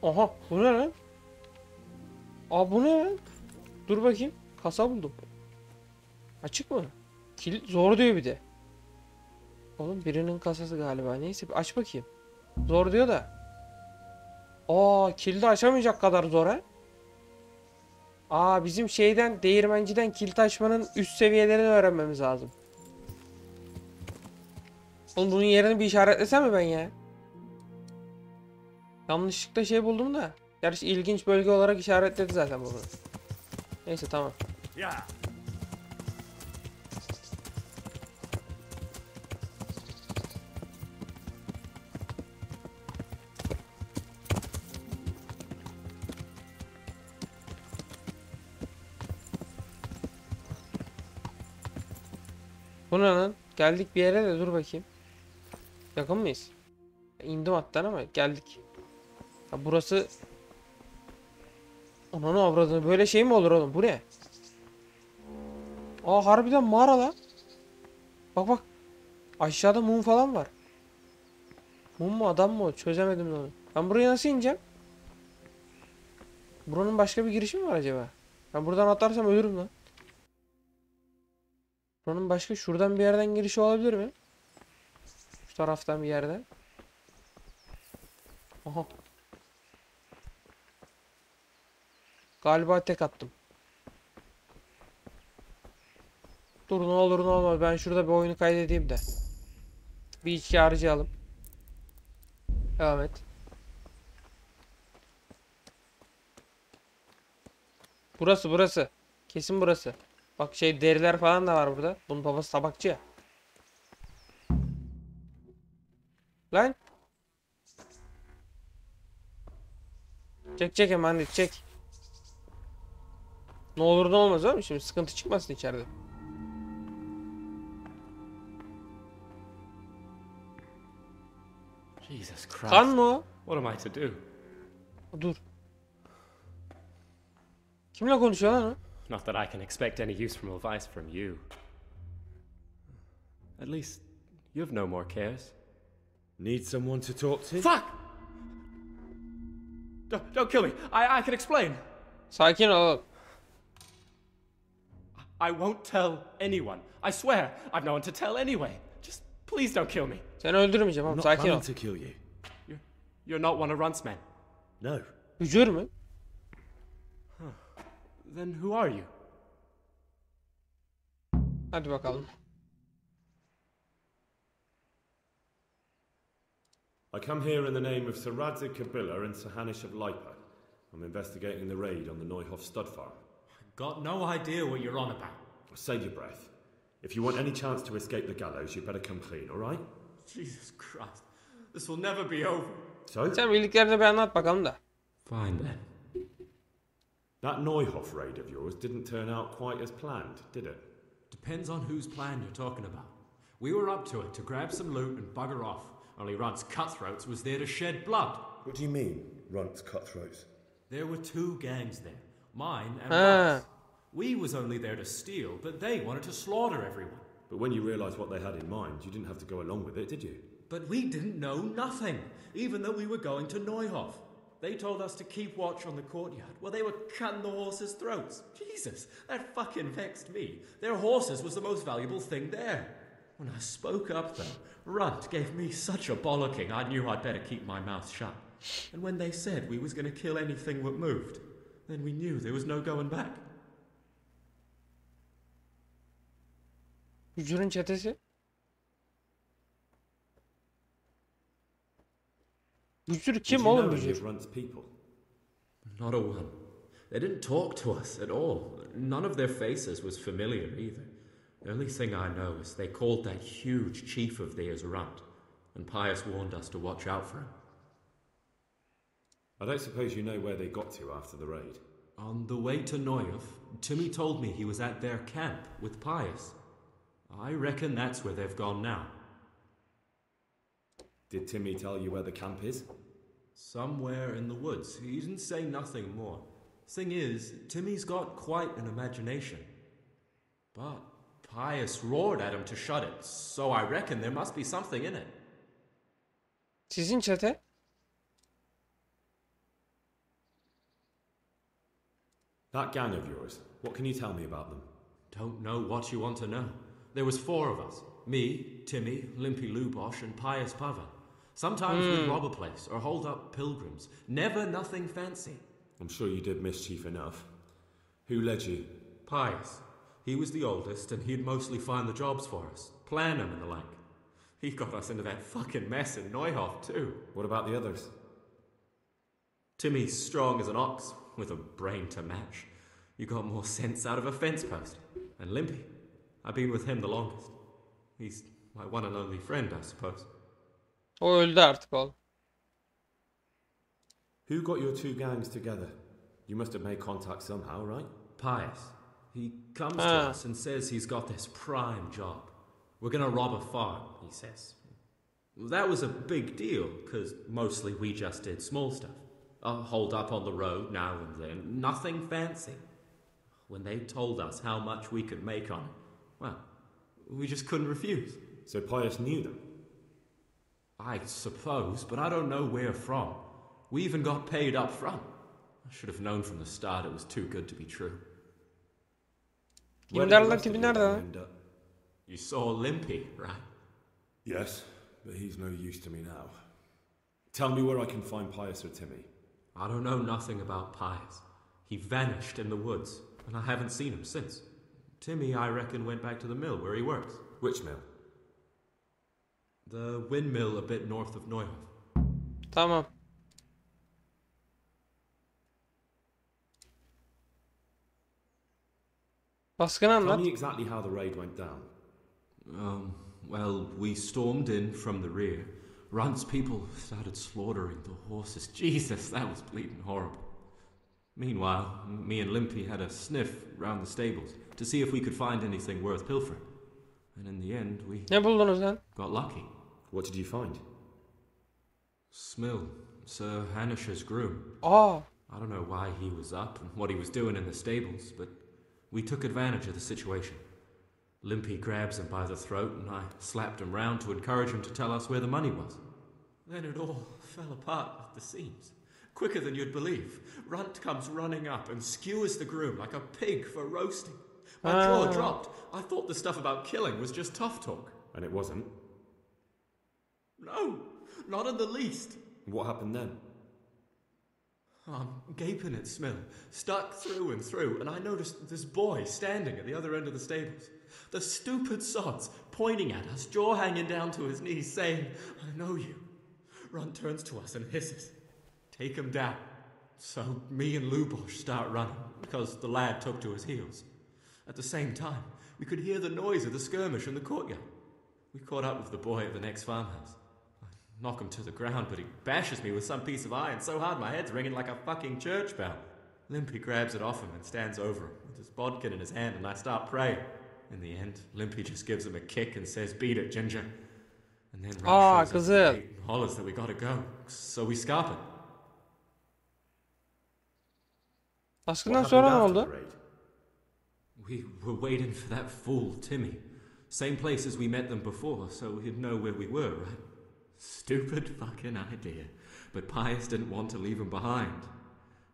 Aha, bu ne lan? Aa, bu ne lan? Dur bakayım. Kasa buldum. Açık mı? Kilit zor diyor bir de. Oğlum birinin kasası galiba. Neyse bir aç bakayım. Zor diyor da. Aa, kilidi açamayacak kadar zor ha. Aa, bizim şeyden, değirmenciden kilit açmanın üst seviyelerini öğrenmemiz lazım. Oğlum bunun yerini bir işaretlesem mi ben ya? Yanlışlıkla şey buldum da. Gerçi ilginç bölge olarak işaretledi zaten bunu. Neyse tamam. Ya. Bu ne lan? Geldik bir yere de, dur bakayım. Yakın mıyız? İndim hattan ama geldik. Ya burası... Ananı avradını, böyle şey mi olur oğlum? Bu ne? Aa, harbiden mağara lan. Bak bak. Aşağıda mum falan var. Mum mu, adam mı o? Çözemedim onu. Ben buraya nasıl ineceğim? Buranın başka bir girişi mi var acaba? Ben buradan atlarsam ölürüm lan. Buranın başka, şuradan bir yerden girişi olabilir mi? Şu taraftan bir yerden. Aha. Galiba tek attım. Dur, ne olur ne olmaz. Ben şurada bir oyunu kaydedeyim de. Bir içki harcayalım. Devam et. Burası burası. Kesin burası. Bak şey, deriler falan da var burada. Bunun babası tabakçı ya. Lan. Çek hemen, çek. Ne olur ne olmaz oğlum, şimdi sıkıntı çıkmasın içeride. Jesus Christ. Kan mı o? What am I to do? Dur. Kimle konuşuyor lan o? Not that I can expect any useful advice from you. At least you've no more cares. Need someone to talk to? Fuck! Don't kill me. I can explain. Sakin ol. I won't tell anyone. I swear, I've no one to tell anyway. Just please don't kill me. Seni öldürmeyeceğim oğlum, sakin ol. To kill you. You're not one of Runt's men. No. Hücür mü? Then who are you? Hadi bakalım. I come here in the name of Sir Radzig Kabila and Sir Hanish of Lipa. I'm investigating the raid on the Neuhof stud farm. Got no idea what you're on about. Save your breath. If you want any chance to escape the gallows, you better come clean, all right? Jesus Christ. This will never be over. So? Sen bildiklerini bir anlat bakalım da. Fine then. That Neuhof raid of yours didn't turn out quite as planned, did it? Depends on whose plan you're talking about. We were up to it to grab some loot and bugger off. Only Runt's cutthroats was there to shed blood. What do you mean, Runt's cutthroats? There were two gangs there. Mine and Runt's. We was only there to steal, but they wanted to slaughter everyone. But when you realised what they had in mind, you didn't have to go along with it, did you? But we didn't know nothing, even though we were going to Neuhof. They told us to keep watch on the courtyard while they were cutting the horses' throats. Jesus, that fucking vexed me. Their horses was the most valuable thing there. When I spoke up, though, Runt gave me such a bollocking I knew I'd better keep my mouth shut. And when they said we was going to kill anything that moved, then we knew there was no going back. Hücrün çetesi. Hücür kim oğlum Hücür? Not a one. They didn't talk to us at all. None of their faces was familiar either. The only thing I know is they called that huge chief of theirs Runt, and Pius warned us to watch out for him. I don't suppose you know where they got to after the raid? On the way to Neuhof, Timmy told me he was at their camp with Pius. I reckon that's where they've gone now. Did Timmy tell you where the camp is? Somewhere in the woods. He didn't say nothing more. Thing is, Timmy's got quite an imagination. But Pius roared at him to shut it, so I reckon there must be something in it. Sizin çete? That gang of yours, what can you tell me about them? Don't know what you want to know. There was 4 of us. Me, Timmy, Limpy Lubosh, and Pius Pavan. Sometimes we'd rob a place or hold up pilgrims. Never nothing fancy. I'm sure you did mischief enough. Who led you? Pius. He was the oldest, and he'd mostly find the jobs for us. Plan them and the like. He got us into that fucking mess in Neuhof, too. What about the others? Timmy's strong as an ox, with a brain to match. You got more sense out of a fence post. And Limpy, I've been with him the longest. He's my one and only friend, I suppose. O öldü artık oğlum. Who got your 2 gangs together? You must have made contact somehow, right? Pius. He comes to us and says he's got this prime job. We're gonna rob a farm, he says. That was a big deal, because mostly we just did small stuff. Hold up on the road now and then, nothing fancy. When they told us how much we could make on it, well, we just couldn't refuse. So Pius knew them? I suppose, but I don't know where from. We even got paid up front. I should have known from the start it was too good to be true. Kimlerle tipi nerede lan? You saw Limpy, right? Yes, but he's no use to me now. Tell me where I can find Pius or Timmy. I don't know nothing about Pius. He vanished in the woods, and I haven't seen him since. Timmy, I reckon, went back to the mill where he works. Which mill? The windmill a bit north of Neuhof. Tamam. Baskını Tell anlat. me exactly how the raid went down. Well, we stormed in from the rear. Runt's people started slaughtering the horses. Jesus, that was bleeding horrible. Meanwhile, me and Limpy had a sniff round the stables to see if we could find anything worth pilfering. And in the end, we Ne buldunuz lan? got lucky. What did you find? Smill, Sir Hanish's groom. Aa. I don't know why he was up and what he was doing in the stables, but we took advantage of the situation. Limpy grabs him by the throat and I slapped him round to encourage him to tell us where the money was. Then it all fell apart at the seams. Quicker than you'd believe. Runt comes running up and skewers the groom like a pig for roasting. My jaw dropped. I thought the stuff about killing was just tough talk. And it wasn't? No, not in the least. What happened then? I'm gaping at Smill, stuck through and through, and I noticed this boy standing at the other end of the stables. The stupid sods pointing at us, jaw hanging down to his knees, saying, "I know you." Runt turns to us and hisses, "Take him down." So me and Lubosh start running, because the lad took to his heels. At the same time, we could hear the noise of the skirmish in the courtyard. We caught up with the boy at the next farmhouse. I knock him to the ground, but he bashes me with some piece of iron so hard my head's ringing like a fucking church bell. Limpy grabs it off him and stands over him with his bodkin in his hand, and I start praying. In the end, Limpy just gives him a kick and says, "Beat it, Ginger." And then Runt shows up at the gate and hollers that we gotta go, so we scarp it. Baskından sonra ne oldu? We were waiting for that fool, Timmy. Same place as we met them before, so he'd know where we were, right? Stupid fucking idea. But Pius didn't want to leave him behind.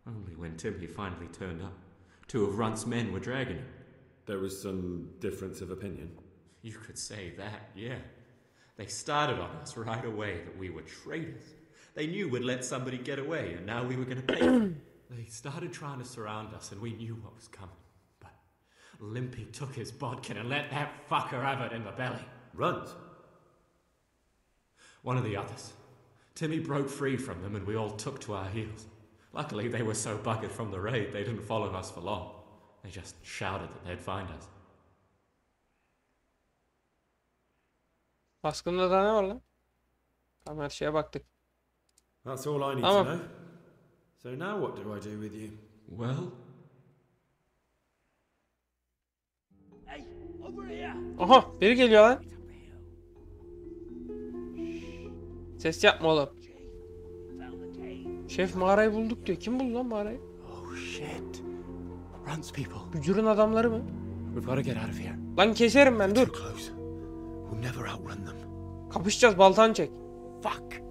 Only when Timmy finally turned up, 2 of Runt's men were dragging him. There was some difference of opinion. You could say that, yeah. They started on us right away that we were traitors. They knew we'd let somebody get away, and now we were going to pay them. They started trying to surround us, and we knew what was coming. But Limpy took his bodkin and let that fucker have it in the belly. Runt? One of the others. Timmy broke free from them, and we all took to our heels. Luckily, they were so buggered from the raid, they didn't follow us for long. They just shouted that they'd find us. Baskında da ne var lan? Tamam, her şeye baktık. That's all I need to know. So now what do I do with you? Well? Hey, over here. Aha, biri geliyor lan. Ses yapma oğlum. Şef mağarayı bulduk diyor. Kim buldu lan mağarayı? Oh shit. Runs people. Bücürün adamları mı? We've got to get out of here. Lan keserim ben, dur. We'll never outrun them. Kapışacağız, baltanı çek. Fuck.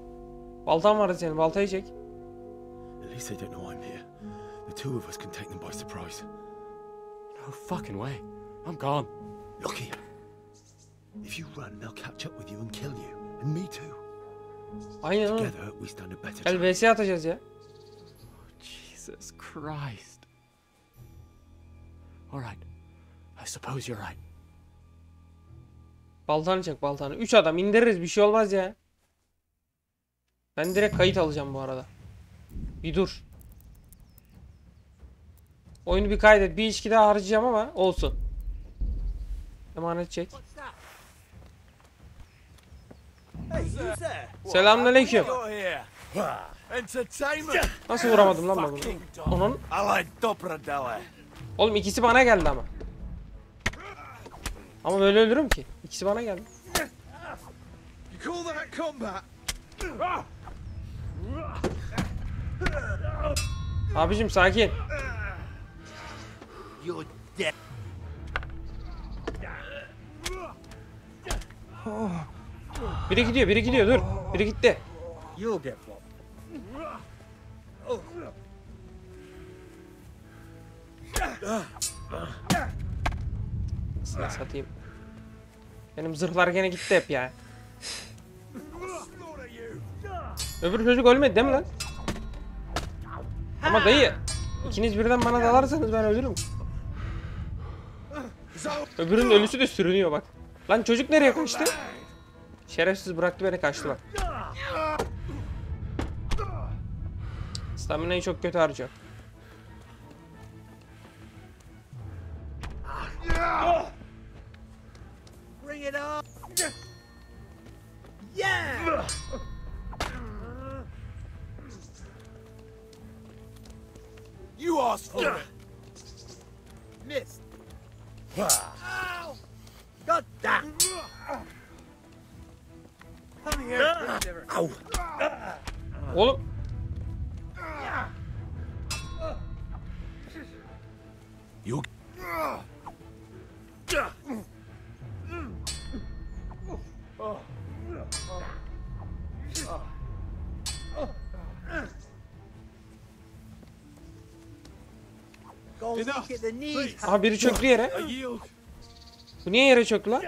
Baltan vardı senin, baltayı çek. At least they don't know I'm here. The 2 of us can take them by surprise. No fucking way. I'm gone. Look here. If you run, they'll catch up with you and kill you. And me too. Aynen oğlum. Together we stand a better Gel chance. VS atacağız ya. Jesus Christ. Alright. I suppose you're right. Baltanı çek, baltanı. 3 adam indiririz, bir şey olmaz ya. Ben direkt kayıt alacağım bu arada. Bir dur. Oyunu bir kaydet. Bir içki daha harcayacağım ama olsun. Emanet çek. Selamünaleyküm. Nasıl vuramadım lan ben bunu? Onun. Oğlum ikisi bana geldi ama. Ama böyle ölürüm ki. İkisi bana geldi. Abicim sakin. Biri gidiyor, biri gidiyor. Dur. Biri gitti. Sana satayım. Benim zırhlar gene gitti hep ya. Öbür çocuk ölmedi değil mi lan? Ama dayı, ikiniz birden bana dalarsanız ben ölürüm. Öbürünün ölüsü de sürünüyor bak. Lan çocuk nereye kaçtı? Şerefsiz bıraktı beni, kaçtı bak. Stamina'yı çok kötü harcıyor. Bring it on. Yeah. You asked for it. Missed. Ow! God damn. Come here. Ow. Oğlum. You. Aha biri çöktü yere. Bu niye yere çöktü lan?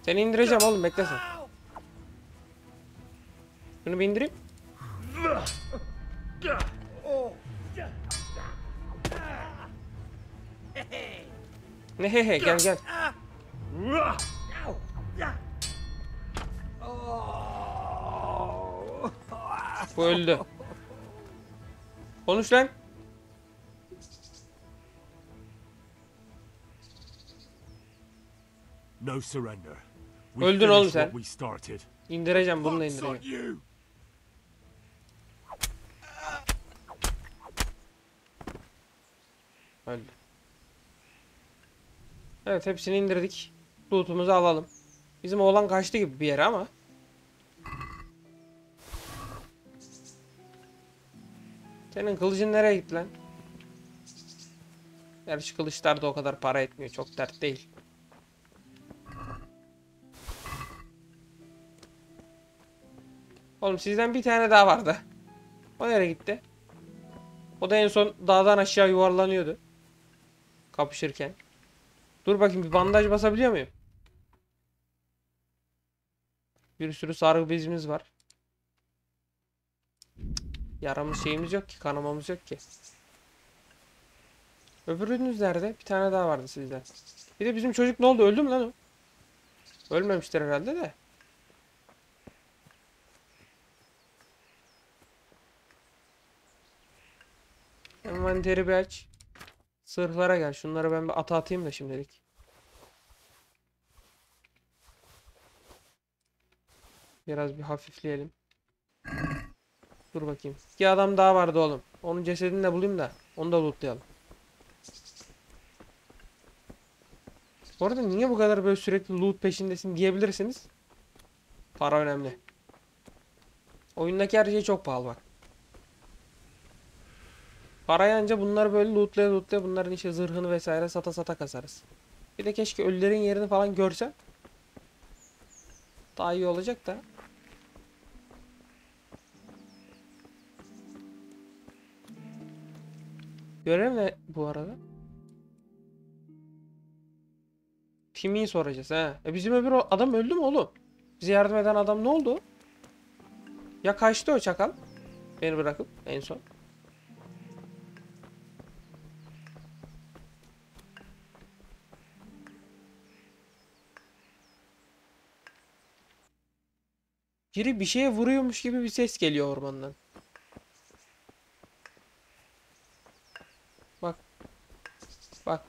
Seni indireceğim oğlum, bekle sen. Şunu bir indireyim. Ne hehe, gel gel. Bu öldü. Konuş lan. No surrender. Öldün oğlum sen. İndireceğim, bunu da indireceğim. Öldü. Evet, hepsini indirdik. Loot'umuzu alalım. Bizim oğlan kaçtı gibi bir yere ama. Senin kılıcın nereye gitti lan? Gerçi kılıçlar da o kadar para etmiyor. Çok dert değil. Oğlum sizden bir tane daha vardı. O nereye gitti? O da en son dağdan aşağı yuvarlanıyordu. Kapışırken. Dur bakayım, bir bandaj basabiliyor muyum? Bir sürü sargı bezimiz var. Yaramız şeyimiz yok ki. Kanamamız yok ki. Öbürünüz nerede? Bir tane daha vardı sizden. Bir de bizim çocuk ne oldu? Öldü mü lan o? Ölmemiştir herhalde de. Envanteri bir aç. Sırhlara gel. Şunları ben bir ata atayım da şimdilik. Biraz bir hafifleyelim. Dur bakayım. İki adam daha vardı oğlum. Onun cesedini de bulayım da onu da lootlayalım. Bu arada niye bu kadar böyle sürekli loot peşindesin diyebilirsiniz. Para önemli. Oyundaki her şey çok pahalı bak. Parayı anca bunları böyle lootlaya lootlaya bunların işte zırhını vesaire sata sata kasarız. Bir de keşke ölülerin yerini falan görsem. Daha iyi olacak da. Görev ne bu arada? Timi'yi soracağız ha. Bizim öbür adam öldü mü oğlum? Bize yardım eden adam ne oldu? Ya kaçtı o çakal? Beni bırakıp en son. Biri bir şeye vuruyormuş gibi bir ses geliyor ormandan. Bak. Bak.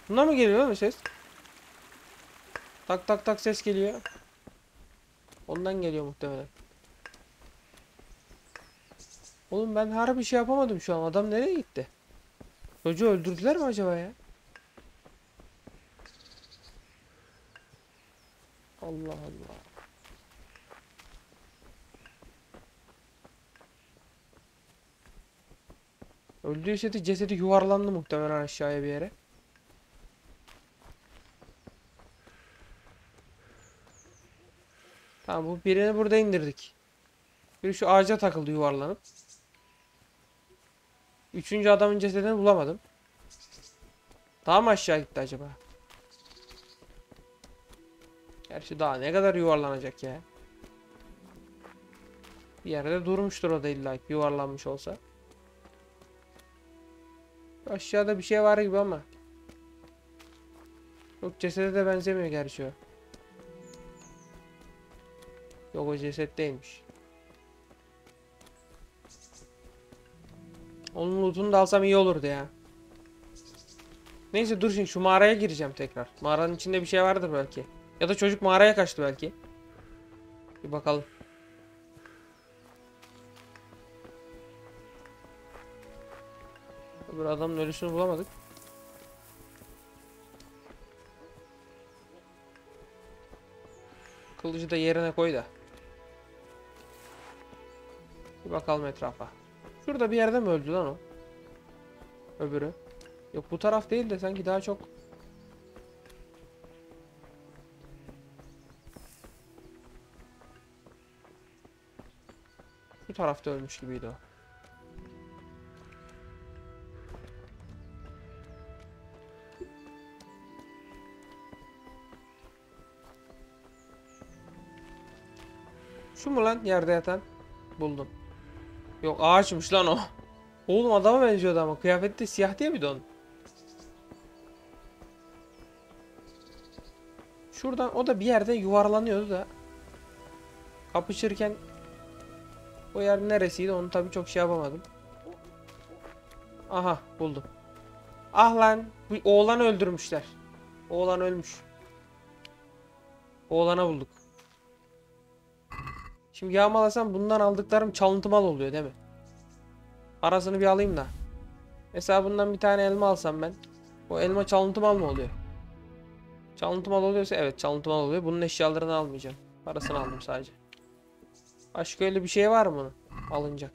Bundan mı geliyor lan o ses? Tak tak tak ses geliyor. Ondan geliyor muhtemelen. Oğlum ben harbi bir şey yapamadım şu an. Adam nereye gitti? Çocuğu öldürdüler mi acaba ya? Allah Allah. Öldüyse de cesedi yuvarlandı muhtemelen aşağıya bir yere. Tamam, bu birini burada indirdik. Biri şu ağaca takıldı yuvarlanıp. Üçüncü adamın cesedini bulamadım. Daha mı aşağı gitti acaba? Gerçi daha ne kadar yuvarlanacak ya. Bir yerde durmuştur o da illa yuvarlanmış olsa. Aşağıda bir şey var gibi ama. Çok cesede de benzemiyor gerçi o. Yok, o ceset değilmiş. Onun lootunu da alsam iyi olurdu ya. Neyse dur, şimdi şu mağaraya gireceğim tekrar. Mağaranın içinde bir şey vardır belki. Ya da çocuk mağaraya kaçtı belki. Bir bakalım. Öbür adamın ölüsünü bulamadık. Kılıcı da yerine koy da. Bir bakalım etrafa. Şurada bir yerde mi öldü lan o? Öbürü. Yok, bu taraf değil de sanki daha çok. Bu tarafta ölmüş gibiydi o. Şu mu lan yerde yatan? Buldum. Yok, ağaçmış lan o. Oğlum adama benziyordu ama kıyafeti de siyah diye miydi onun? Şuradan o da bir yerde yuvarlanıyordu da. Kapışırken o yer neresiydi onu tabii çok şey yapamadım. Aha, buldum. Ah lan, bu oğlanı öldürmüşler. Oğlan ölmüş. Oğlana bulduk. Şimdi yağmalasam bundan aldıklarım çalıntı mal oluyor değil mi? Parasını bir alayım da. Mesela bundan bir tane elma alsam ben. O elma çalıntı mal mı oluyor? Çalıntı mal oluyorsa evet çalıntı mal oluyor. Bunun eşyalarını almayacağım. Parasını aldım sadece. Başka öyle bir şey var mı alınacak?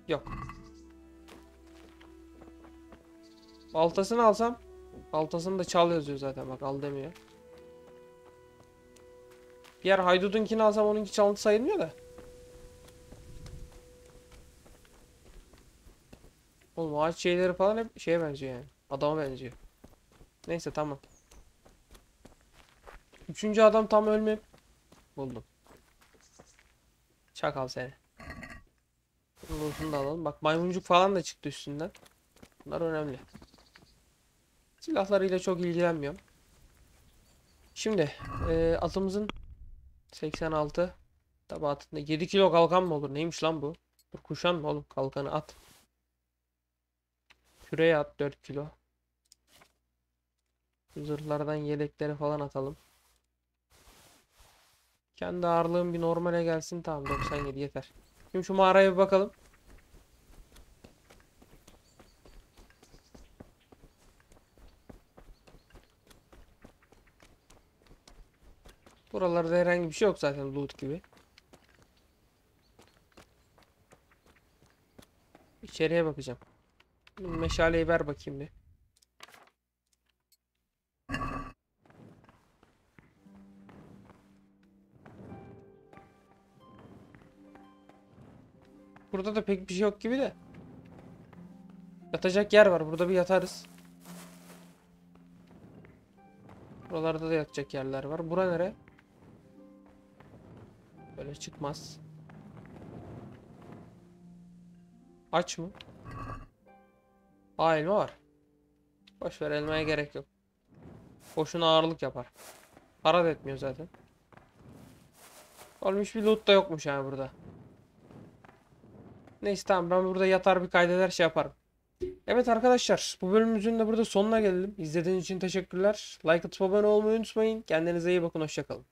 Yok. Baltasını alsam. Baltasını da çal yazıyor zaten, bak al demiyor. Diğer haydudunkini alsam onunki çalıntı sayılmıyor da. Oğlum ağaç şeyleri falan hep şeye benziyor yani. Adama benziyor. Neyse tamam. Üçüncü adam tam ölmeyip buldum. Çakal seni. Bunun da alalım. Bak maymuncuk falan da çıktı üstünden. Bunlar önemli. Silahlarıyla çok ilgilenmiyorum. Şimdi atımızın 86 tabatında 7 kilo kalkan mı olur? Neymiş lan bu? Dur, kuşan mı oğlum? Kalkanı at. Küreye at 4 kilo. Zırhlardan yedekleri falan atalım. Kendi ağırlığım bir normale gelsin. Tamam 97 yeter. Şimdi şu mağaraya bir bakalım. Buralarda herhangi bir şey yok zaten loot gibi. İçeriye bakacağım. Meşaleyi ver bakayım bir. Burada da pek bir şey yok gibi de. Yatacak yer var. Burada bir yatarız. Buralarda da yatacak yerler var. Bura nere? Böyle çıkmaz. Aç mı? Aa, elma var. Boş ver, elmaya gerek yok. Boşuna ağırlık yapar. Para da etmiyor zaten. Olmuş bir loot da yokmuş yani burada. Neyse tamam, ben burada yatar bir kaydeder şey yaparım. Evet arkadaşlar, bu bölümümüzün de burada sonuna gelelim. İzlediğiniz için teşekkürler. Like atıp abone olmayı unutmayın. Kendinize iyi bakın, hoşça kalın.